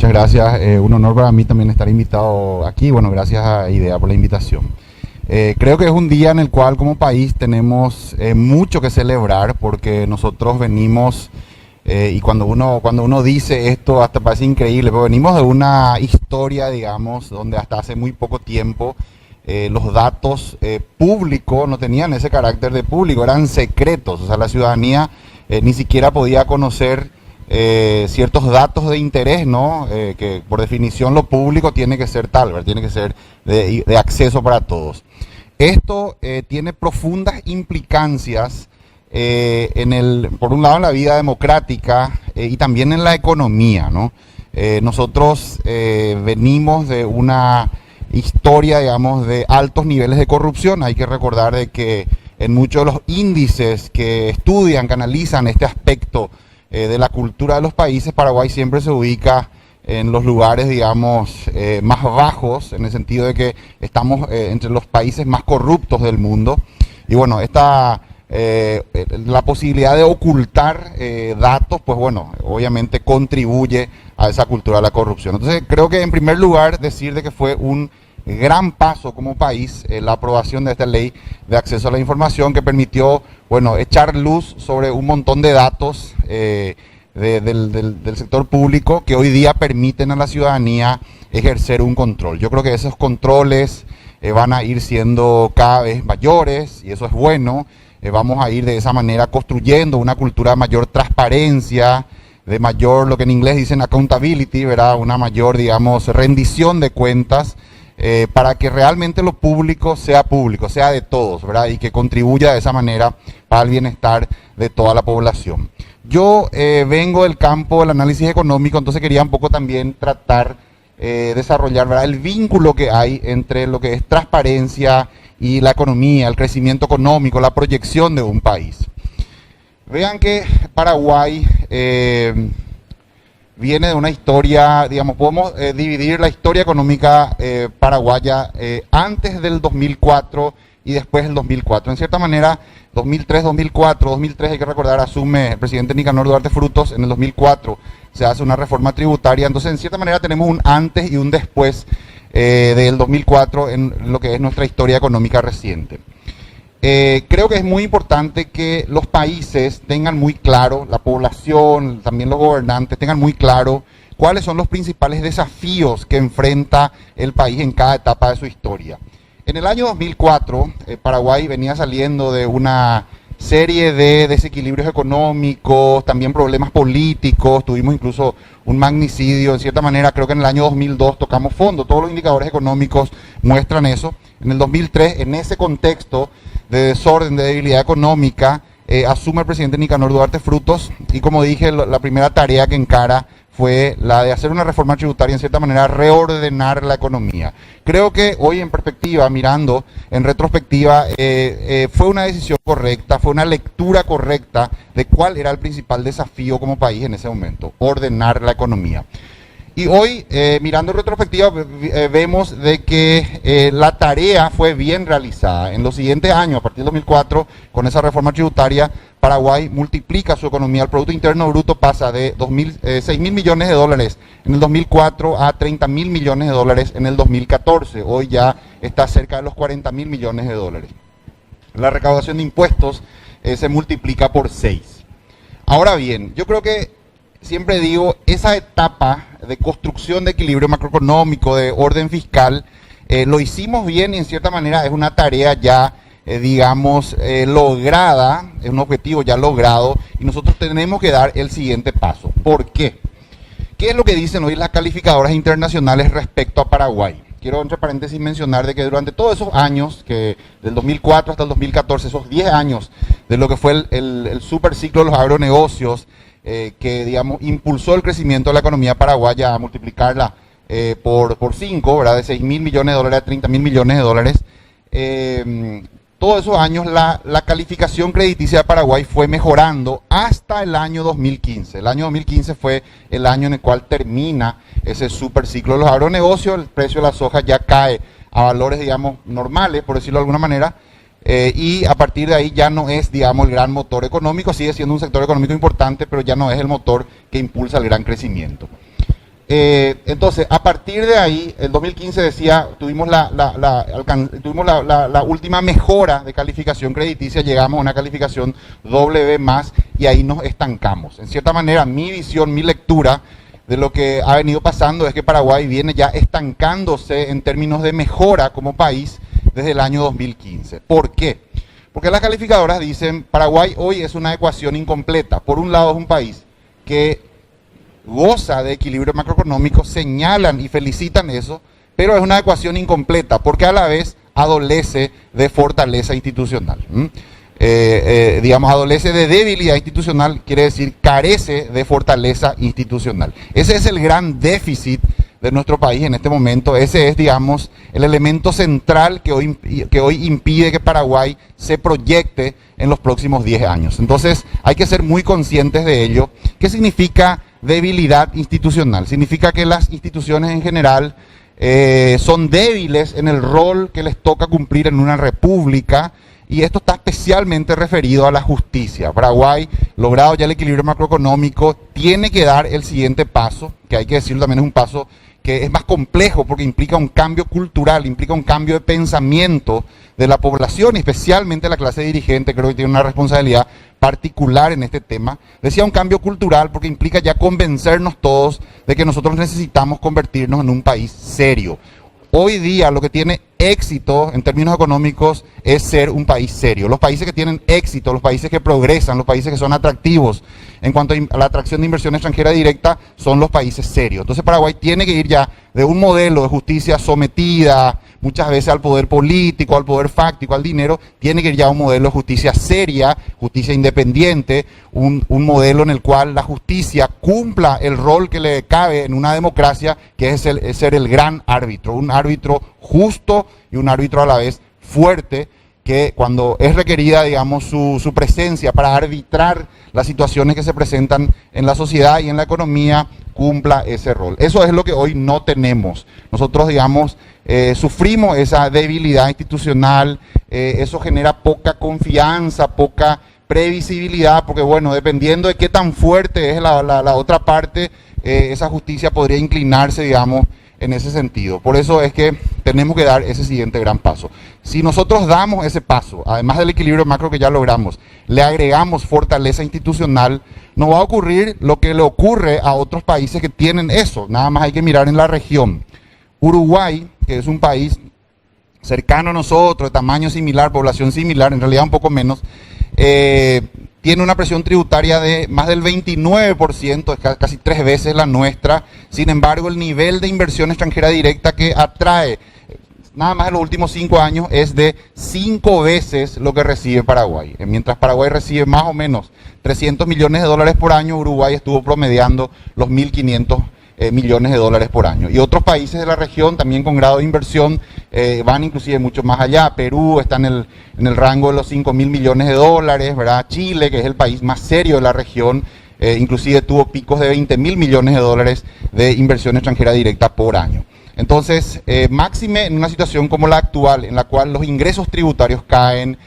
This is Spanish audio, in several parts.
muchas gracias. Un honor para mí también estar invitado aquí. Bueno, gracias a IDEA por la invitación. Creo que es un día en el cual como país tenemos mucho que celebrar porque nosotros venimos, y cuando uno dice esto hasta parece increíble, pero venimos de una historia, digamos, donde hasta hace muy poco tiempo los datos públicos no tenían ese carácter de público, eran secretos. O sea, la ciudadanía ni siquiera podía conocer ciertos datos de interés, ¿no? Que por definición lo público tiene que ser tal, ¿verdad? Tiene que ser de acceso para todos. Esto tiene profundas implicancias por un lado en la vida democrática y también en la economía, ¿no? Nosotros venimos de una historia, digamos, de altos niveles de corrupción. Hay que recordar de que en muchos de los índices que estudian, que analizan este aspecto de la cultura de los países, Paraguay siempre se ubica en los lugares, digamos, más bajos, en el sentido de que estamos entre los países más corruptos del mundo. Y bueno, la posibilidad de ocultar datos, pues bueno, obviamente contribuye a esa cultura de la corrupción. Entonces creo que en primer lugar decir de que fue un gran paso como país la aprobación de esta ley de acceso a la información que permitió, bueno, echar luz sobre un montón de datos del sector público que hoy día permiten a la ciudadanía ejercer un control. Yo creo que esos controles van a ir siendo cada vez mayores y eso es bueno. Vamos a ir de esa manera construyendo una cultura de mayor transparencia, de mayor, lo que en inglés dicen accountability, ¿verdad? Una mayor, digamos, rendición de cuentas, para que realmente lo público, sea de todos, ¿verdad? Y que contribuya de esa manera para el bienestar de toda la población. Yo vengo del campo del análisis económico, entonces quería un poco también tratar, desarrollar, ¿verdad?, el vínculo que hay entre lo que es transparencia y la economía, el crecimiento económico, la proyección de un país. Vean que Paraguay viene de una historia, digamos, podemos dividir la historia económica paraguaya antes del 2004 y después del 2004. En cierta manera, 2003, 2004, 2003 hay que recordar, asume el presidente Nicanor Duarte Frutos, en el 2004 se hace una reforma tributaria, entonces en cierta manera tenemos un antes y un después del 2004 en lo que es nuestra historia económica reciente. Creo que es muy importante que los países tengan muy claro, la población, también los gobernantes, tengan muy claro cuáles son los principales desafíos que enfrenta el país en cada etapa de su historia. En el año 2004, Paraguay venía saliendo de una serie de desequilibrios económicos, también problemas políticos, tuvimos incluso un magnicidio, en cierta manera creo que en el año 2002 tocamos fondo, todos los indicadores económicos muestran eso. En el 2003, en ese contexto de desorden, de debilidad económica, asume el presidente Nicanor Duarte Frutos y como dije, la primera tarea que encara fue la de hacer una reforma tributaria, en cierta manera reordenar la economía. Creo que hoy en perspectiva, mirando en retrospectiva, fue una decisión correcta, fue una lectura correcta de cuál era el principal desafío como país en ese momento, ordenar la economía. Y hoy, mirando en retrospectiva, vemos de que la tarea fue bien realizada. En los siguientes años, a partir del 2004, con esa reforma tributaria, Paraguay multiplica su economía, el Producto Interno Bruto pasa de 6.000 millones de dólares en el 2004 a 30.000 millones de dólares en el 2014. Hoy ya está cerca de los 40.000 millones de dólares. La recaudación de impuestos se multiplica por 6. Ahora bien, yo creo que siempre digo, esa etapa de construcción de equilibrio macroeconómico, de orden fiscal, lo hicimos bien y en cierta manera es una tarea ya, digamos, lograda, es un objetivo ya logrado y nosotros tenemos que dar el siguiente paso. ¿Por qué? ¿Qué es lo que dicen hoy las calificadoras internacionales respecto a Paraguay? Quiero entre paréntesis mencionar de que durante todos esos años, que del 2004 hasta el 2014, esos 10 años de lo que fue el super ciclo de los agronegocios, que digamos impulsó el crecimiento de la economía paraguaya a multiplicarla por 5, ¿verdad? De 6.000 millones de dólares a 30.000 millones de dólares. Todos esos años la calificación crediticia de Paraguay fue mejorando hasta el año 2015. El año 2015 fue el año en el cual termina ese super ciclo de los agronegocios, el precio de la soja ya cae a valores, digamos, normales, por decirlo de alguna manera, y a partir de ahí ya no es, digamos, el gran motor económico, sigue siendo un sector económico importante, pero ya no es el motor que impulsa el gran crecimiento. Entonces, a partir de ahí, el 2015 decía, tuvimos la última mejora de calificación crediticia, llegamos a una calificación W+, y ahí nos estancamos. En cierta manera, mi visión, mi lectura de lo que ha venido pasando es que Paraguay viene ya estancándose en términos de mejora como país desde el año 2015. ¿Por qué? Porque las calificadoras dicen, Paraguay hoy es una ecuación incompleta. Por un lado es un país que goza de equilibrio macroeconómico, señalan y felicitan eso, pero es una ecuación incompleta porque a la vez adolece de fortaleza institucional. Digamos, adolece de debilidad institucional, quiere decir carece de fortaleza institucional. Ese es el gran déficit de nuestro país en este momento. Ese es, digamos, el elemento central que hoy impide que Paraguay se proyecte en los próximos 10 años. Entonces, hay que ser muy conscientes de ello. ¿Qué significa debilidad institucional? Significa que las instituciones en general son débiles en el rol que les toca cumplir en una república, y esto está especialmente referido a la justicia. Paraguay, logrado ya el equilibrio macroeconómico, tiene que dar el siguiente paso, que hay que decirlo también es un paso que es más complejo porque implica un cambio cultural, implica un cambio de pensamiento de la población, y especialmente la clase dirigente. Creo que tiene una responsabilidad particular en este tema. Decía un cambio cultural porque implica ya convencernos todos de que nosotros necesitamos convertirnos en un país serio. Hoy día lo que tiene éxito en términos económicos es ser un país serio. Los países que tienen éxito, los países que progresan, los países que son atractivos en cuanto a la atracción de inversión extranjera directa son los países serios. Entonces Paraguay tiene que ir ya de un modelo de justicia sometida muchas veces al poder político, al poder fáctico, al dinero, tiene que ir ya a un modelo de justicia seria, justicia independiente, un modelo en el cual la justicia cumpla el rol que le cabe en una democracia, que es ser el gran árbitro, un árbitro justo y un árbitro a la vez fuerte, que cuando es requerida, digamos, su presencia para arbitrar las situaciones que se presentan en la sociedad y en la economía, cumpla ese rol. Eso es lo que hoy no tenemos. Nosotros, digamos, sufrimos esa debilidad institucional, eso genera poca confianza, poca previsibilidad, porque bueno, dependiendo de qué tan fuerte es la otra parte, esa justicia podría inclinarse, digamos, en ese sentido. Por eso es que tenemos que dar ese siguiente gran paso. Si nosotros damos ese paso, además del equilibrio macro que ya logramos, le agregamos fortaleza institucional, nos va a ocurrir lo que le ocurre a otros países que tienen eso. Nada más hay que mirar en la región. Uruguay, que es un país cercano a nosotros, de tamaño similar, población similar, en realidad un poco menos, tiene una presión tributaria de más del 29%, es casi 3 veces la nuestra. Sin embargo, el nivel de inversión extranjera directa que atrae, nada más en los últimos 5 años, es de 5 veces lo que recibe Paraguay. Mientras Paraguay recibe más o menos 300 millones de dólares por año, Uruguay estuvo promediando los 1.500 millones de dólares por año. Y otros países de la región también con grado de inversión van inclusive mucho más allá. Perú está en el rango de los 5.000 millones de dólares, ¿verdad? Chile, que es el país más serio de la región, inclusive tuvo picos de 20.000 millones de dólares de inversión extranjera directa por año. Entonces, máxime en una situación como la actual, en la cual los ingresos tributarios caen,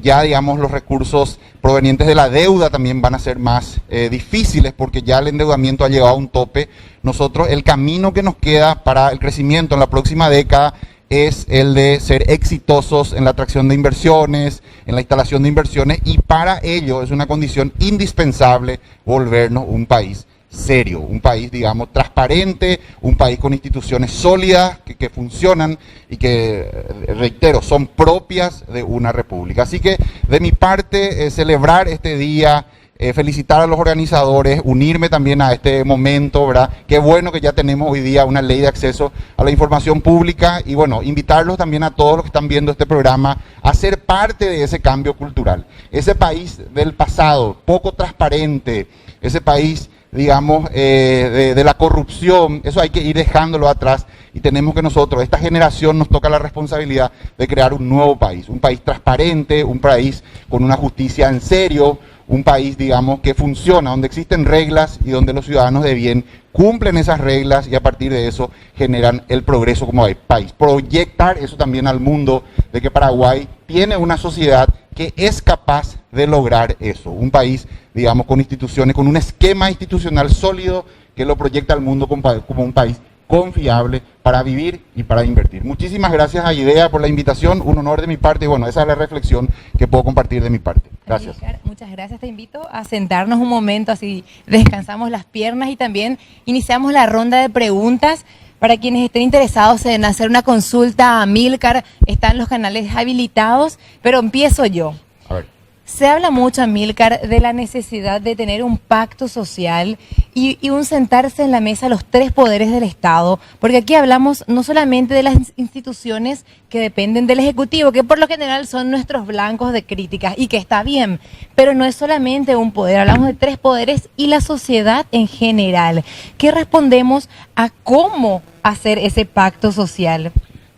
ya digamos los recursos provenientes de la deuda también van a ser más difíciles porque ya el endeudamiento ha llegado a un tope. Nosotros, el camino que nos queda para el crecimiento en la próxima década es el de ser exitosos en la atracción de inversiones, en la instalación de inversiones, y para ello es una condición indispensable volvernos un país serio, un país, digamos, transparente, un país con instituciones sólidas que funcionan y que, reitero, son propias de una república. Así que, de mi parte, celebrar este día, felicitar a los organizadores, unirme también a este momento, ¿verdad? Qué bueno que ya tenemos hoy día una ley de acceso a la información pública, y bueno, invitarlos también a todos los que están viendo este programa a ser parte de ese cambio cultural. Ese país del pasado, poco transparente, ese país, digamos, de la corrupción, eso hay que ir dejándolo atrás, y tenemos que nosotros, esta generación, nos toca la responsabilidad de crear un nuevo país, un país transparente, un país con una justicia en serio, un país, digamos, que funciona, donde existen reglas y donde los ciudadanos de bien cumplen esas reglas y a partir de eso generan el progreso como país. Proyectar eso también al mundo, de que Paraguay tiene una sociedad que es capaz de lograr eso. Un país, digamos, con instituciones, con un esquema institucional sólido que lo proyecta al mundo como un país confiable para vivir y para invertir. Muchísimas gracias a IDEA por la invitación, un honor de mi parte y bueno, esa es la reflexión que puedo compartir de mi parte. Gracias. Muchas gracias, te invito a sentarnos un momento, así descansamos las piernas y también iniciamos la ronda de preguntas. Para quienes estén interesados en hacer una consulta a Amílcar, están los canales habilitados, pero empiezo yo. A ver. Se habla mucho, Amílcar, de la necesidad de tener un pacto social y un sentarse en la mesa los tres poderes del Estado, porque aquí hablamos no solamente de las instituciones que dependen del Ejecutivo, que por lo general son nuestros blancos de críticas y que está bien, pero no es solamente un poder, hablamos de tres poderes y la sociedad en general. ¿Qué respondemos a cómo hacer ese pacto social?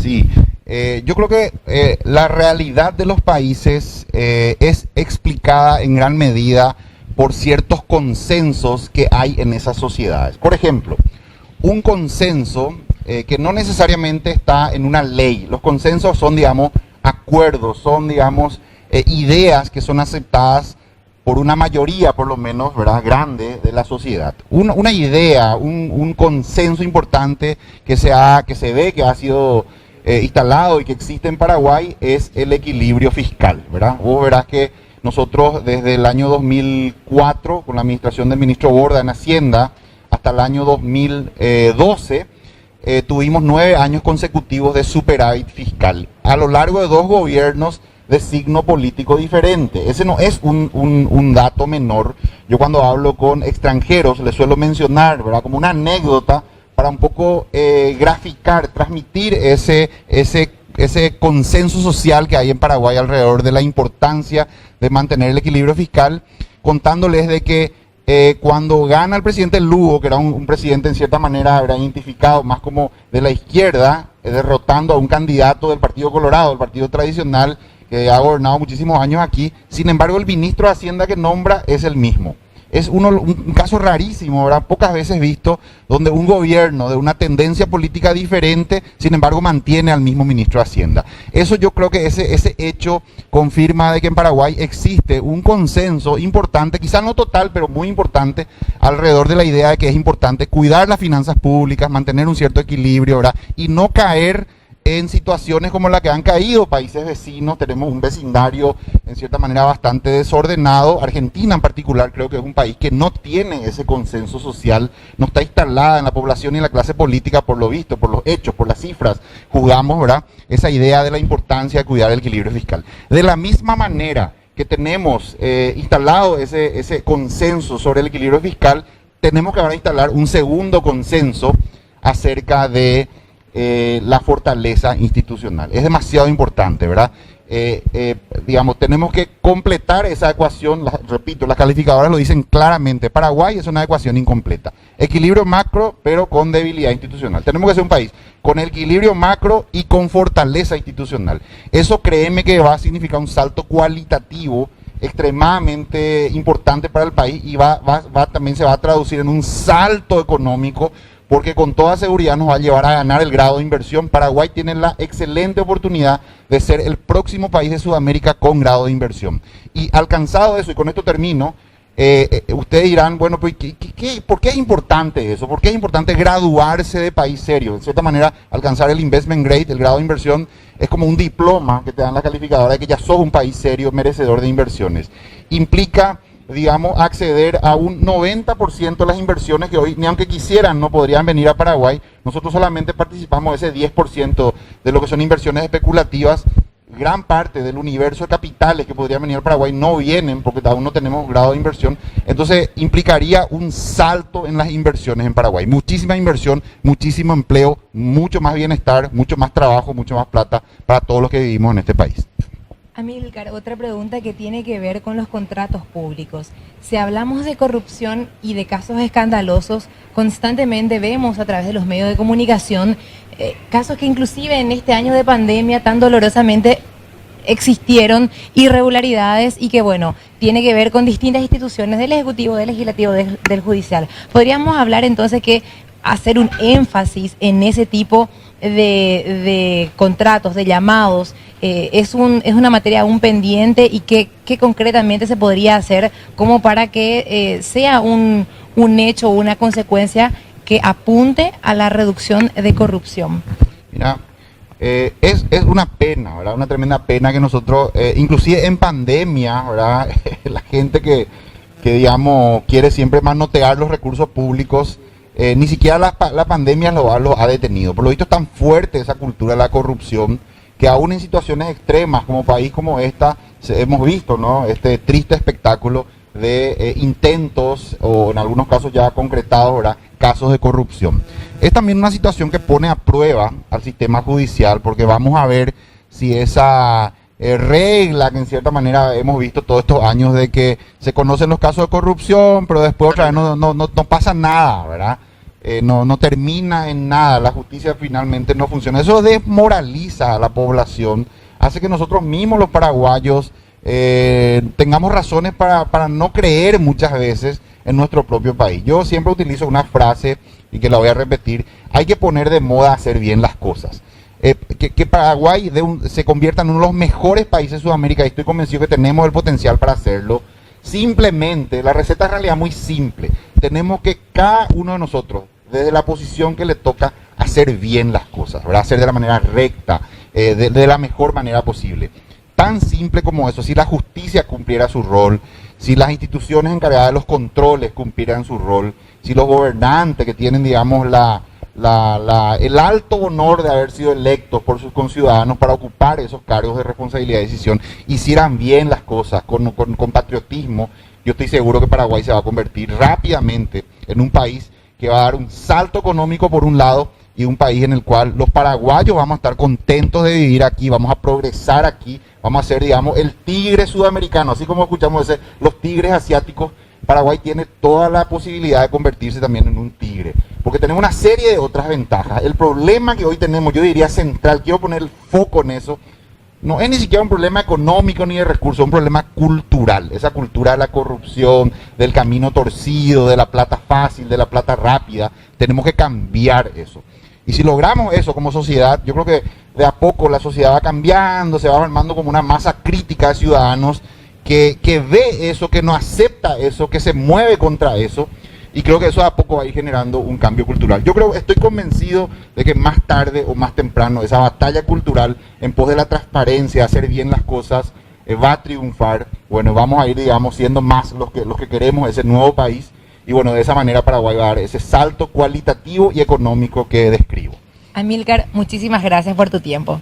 Sí. Yo creo que la realidad de los países es explicada en gran medida por ciertos consensos que hay en esas sociedades. Por ejemplo, un consenso que no necesariamente está en una ley. Los consensos son, digamos, acuerdos, son, digamos, ideas que son aceptadas por una mayoría, por lo menos, ¿verdad?, grande de la sociedad. Una idea, un consenso importante que se ve que ha sido instalado y que existe en Paraguay es el equilibrio fiscal, ¿verdad? Vos verás que nosotros desde el año 2004, con la administración del ministro Borda en Hacienda, hasta el año 2012, tuvimos 9 años consecutivos de superávit fiscal, a lo largo de 2 gobiernos de signo político diferente. Ese no es un dato menor. Yo cuando hablo con extranjeros les suelo mencionar, ¿verdad?, como una anécdota, para un poco graficar, transmitir ese consenso social que hay en Paraguay alrededor de la importancia de mantener el equilibrio fiscal, contándoles de que cuando gana el presidente Lugo, que era un presidente en cierta manera habrá identificado más como de la izquierda, derrotando a un candidato del Partido Colorado, el partido tradicional, que ha gobernado muchísimos años aquí, sin embargo el ministro de Hacienda que nombra es el mismo. Es un caso rarísimo, ¿verdad?, pocas veces visto, donde un gobierno de una tendencia política diferente, sin embargo, mantiene al mismo ministro de Hacienda. Eso yo creo que ese hecho confirma de que en Paraguay existe un consenso importante, quizás no total, pero muy importante, alrededor de la idea de que es importante cuidar las finanzas públicas, mantener un cierto equilibrio, ¿verdad?, y no caer en situaciones como la que han caído países vecinos. Tenemos un vecindario en cierta manera bastante desordenado. Argentina en particular creo que es un país que no tiene ese consenso social, no está instalada en la población y en la clase política por lo visto, por los hechos, por las cifras. Jugamos, ¿verdad?, esa idea de la importancia de cuidar el equilibrio fiscal. De la misma manera que tenemos instalado ese consenso sobre el equilibrio fiscal, tenemos que ahora instalar un segundo consenso acerca de la fortaleza institucional. Es demasiado importante, ¿verdad? Digamos, tenemos que completar esa ecuación. Repito, las calificadoras lo dicen claramente. Paraguay es una ecuación incompleta. Equilibrio macro, pero con debilidad institucional. Tenemos que ser un país con equilibrio macro y con fortaleza institucional. Eso, créeme, que va a significar un salto cualitativo extremadamente importante para el país y también se va a traducir en un salto económico, porque con toda seguridad nos va a llevar a ganar el grado de inversión. Paraguay tiene la excelente oportunidad de ser el próximo país de Sudamérica con grado de inversión. Y alcanzado eso, y con esto termino, ustedes dirán, bueno, pues, ¿por qué es importante eso? ¿Por qué es importante graduarse de país serio? En cierta manera, alcanzar el investment grade, el grado de inversión, es como un diploma que te dan la calificadora de que ya sos un país serio, merecedor de inversiones. Implica, digamos, acceder a un 90% de las inversiones que hoy, ni aunque quisieran, no podrían venir a Paraguay. Nosotros solamente participamos de ese 10% de lo que son inversiones especulativas. Gran parte del universo de capitales que podrían venir a Paraguay no vienen porque aún no tenemos grado de inversión. Entonces implicaría un salto en las inversiones en Paraguay. Muchísima inversión, muchísimo empleo, mucho más bienestar, mucho más trabajo, mucho más plata para todos los que vivimos en este país. Amílcar, otra pregunta que tiene que ver con los contratos públicos. Si hablamos de corrupción y de casos escandalosos, constantemente vemos a través de los medios de comunicación casos que inclusive en este año de pandemia tan dolorosamente existieron irregularidades y que, bueno, tiene que ver con distintas instituciones del Ejecutivo, del Legislativo, del Judicial. ¿Podríamos hablar entonces que hacer un énfasis en ese tipo de contratos, de llamados, es una materia aún pendiente y qué concretamente se podría hacer como para que sea un un hecho o una consecuencia que apunte a la reducción de corrupción? Mira, es una pena, ¿verdad? Una tremenda pena que nosotros, inclusive en pandemia, ¿verdad? La gente que, digamos, quiere siempre manotear los recursos públicos, ni siquiera la pandemia lo ha detenido. Por lo visto es tan fuerte esa cultura de la corrupción que aún en situaciones extremas como país como esta, hemos visto, ¿no? Este triste espectáculo de intentos o en algunos casos ya concretados, ¿verdad? Casos de corrupción. Es también una situación que pone a prueba al sistema judicial porque vamos a ver si esa regla que en cierta manera hemos visto todos estos años de que se conocen los casos de corrupción, pero después otra vez no pasa nada, ¿verdad? No termina en nada, la justicia finalmente no funciona. Eso desmoraliza a la población, hace que nosotros mismos los paraguayos tengamos razones para no creer muchas veces en nuestro propio país. Yo siempre utilizo una frase y que la voy a repetir: hay que poner de moda hacer bien las cosas. Que Paraguay se convierta en uno de los mejores países de Sudamérica, y estoy convencido que tenemos el potencial para hacerlo. Simplemente, la receta es en realidad muy simple. Tenemos que cada uno de nosotros, desde la posición que le toca, hacer bien las cosas, ¿verdad? Hacer de la manera recta, de la mejor manera posible. Tan simple como eso. Si la justicia cumpliera su rol, si las instituciones encargadas de los controles cumplieran su rol, si los gobernantes que tienen, digamos, el alto honor de haber sido electos por sus conciudadanos para ocupar esos cargos de responsabilidad y decisión, hicieran bien las cosas con patriotismo, yo estoy seguro que Paraguay se va a convertir rápidamente en un país que va a dar un salto económico por un lado, y un país en el cual los paraguayos vamos a estar contentos de vivir aquí, vamos a progresar aquí, vamos a ser, digamos, el tigre sudamericano, así como escuchamos los tigres asiáticos. Paraguay tiene toda la posibilidad de convertirse también en un tigre, porque tenemos una serie de otras ventajas. El problema que hoy tenemos, yo diría central, quiero poner el foco en eso, no es ni siquiera un problema económico ni de recursos, es un problema cultural. Esa cultura de la corrupción, del camino torcido, de la plata fácil, de la plata rápida, tenemos que cambiar eso. Y si logramos eso como sociedad, yo creo que de a poco la sociedad va cambiando, se va armando como una masa crítica de ciudadanos que ve eso, que no acepta eso, que se mueve contra eso, y creo que eso de a poco va a ir generando un cambio cultural. Yo estoy convencido de que más tarde o más temprano esa batalla cultural en pos de la transparencia, hacer bien las cosas, va a triunfar. Bueno, vamos a ir, digamos, siendo más los que queremos ese nuevo país, y bueno, de esa manera Paraguay va a dar ese salto cualitativo y económico que describo. Amílcar, muchísimas gracias por tu tiempo.